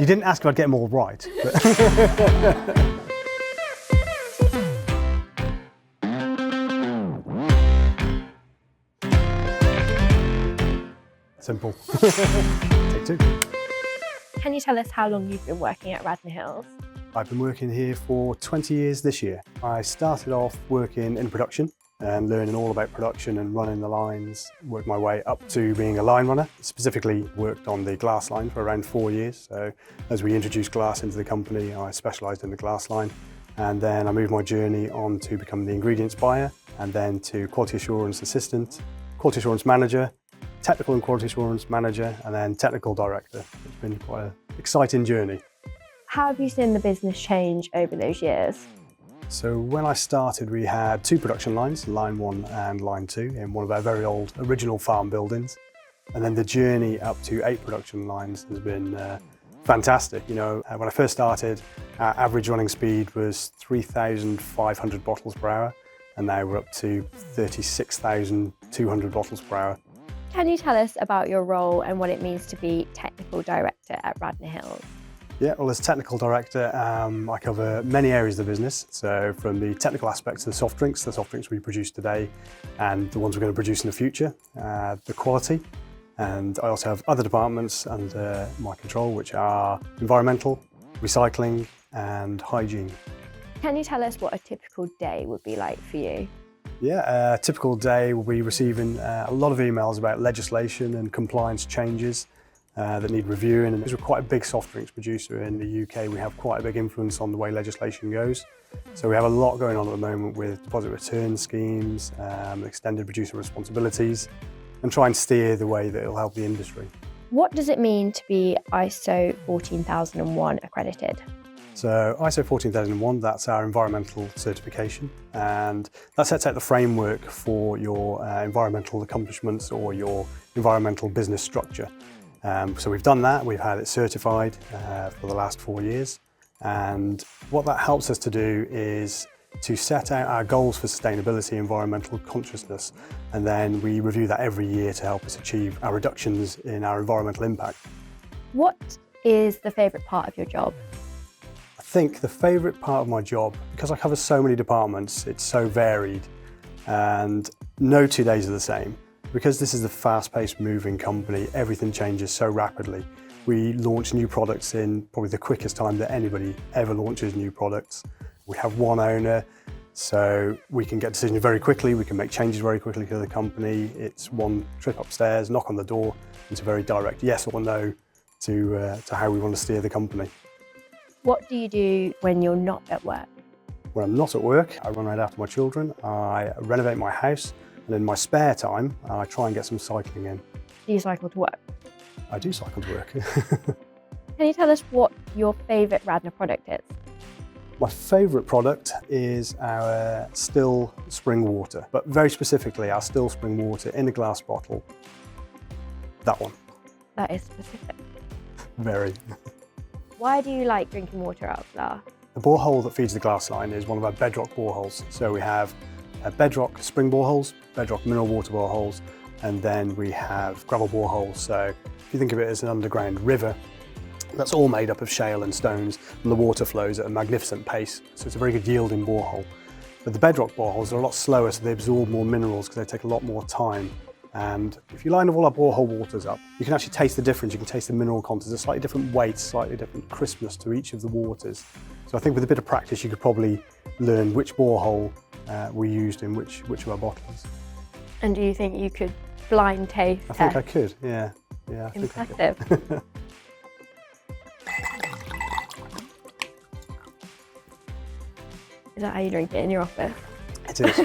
You didn't ask if I'd get them all right. But simple. Take two. Can you tell us how long you've been working at Radnor Hills? I've been working here for 20 years this year. I started off working in production and learning all about production and running the lines, worked my way up to being a line runner. Specifically worked on the glass line for around 4 years. So as we introduced glass into the company, I specialised in the glass line. And then I moved my journey on to become the ingredients buyer and then to quality assurance assistant, quality assurance manager, technical and quality assurance manager, and then technical director. It's been quite an exciting journey. How have you seen the business change over those years? So when I started, we had 2 production lines, line 1 and line 2, in one of our very old original farm buildings. And then the journey up to 8 production lines has been fantastic. You know, when I first started, our average running speed was 3,500 bottles per hour, and now we're up to 36,200 bottles per hour. Can you tell us about your role and what it means to be technical director at Radnor Hills? Yeah, well, as technical director, I cover many areas of the business. So from the technical aspects of the soft drinks we produce today and the ones we're going to produce in the future, the quality. And I also have other departments under my control, which are environmental, recycling and hygiene. Can you tell us what a typical day would be like for you? Yeah, a typical day will be receiving a lot of emails about legislation and compliance changes that need reviewing. And because we're quite a big soft drinks producer in the UK, we have quite a big influence on the way legislation goes. So we have a lot going on at the moment with deposit return schemes, extended producer responsibilities, and try and steer the way that it'll help the industry. What does it mean to be ISO 14001 accredited? So ISO 14001, that's our environmental certification, and that sets out the framework for your environmental accomplishments or your environmental business structure. So we've done that, we've had it certified for the last 4 years, and what that helps us to do is to set out our goals for sustainability, environmental consciousness, and then we review that every year to help us achieve our reductions in our environmental impact. What is the favourite part of your job? I think the favourite part of my job, because I cover so many departments, it's so varied and no 2 days are the same. Because this is a fast-paced moving company, everything changes so rapidly. We launch new products in probably the quickest time that anybody ever launches new products. We have one owner, so we can get decisions very quickly, we can make changes very quickly to the company. It's one trip upstairs, knock on the door, it's a very direct yes or no to how we want to steer the company. What do you do when you're not at work? When I'm not at work, I run around after my children, I renovate my house, and in my spare time, I try and get some cycling in. Do you cycle to work? I do cycle to work. Can you tell us what your favourite Radnor product is? My favourite product is our still spring water, but very specifically our still spring water in a glass bottle. That one. That is specific. Very. Why do you like drinking water out of glass? The borehole that feeds the glass line is one of our bedrock boreholes. So we have bedrock spring boreholes, bedrock mineral water boreholes, and then we have gravel boreholes. So if you think of it as an underground river, that's all made up of shale and stones, and the water flows at a magnificent pace. So it's a very good yielding borehole. But the bedrock boreholes are a lot slower, so they absorb more minerals because they take a lot more time. And if you line all our borehole waters up, you can actually taste the difference. You can taste the mineral content. There's slightly different weights, slightly different crispness to each of the waters. So I think with a bit of practice, you could probably learn which borehole we used in which of our bottles. And do you think you could blind taste I think I could, yeah. I think I Impressive. could. Is that how you drink it in your office? It is.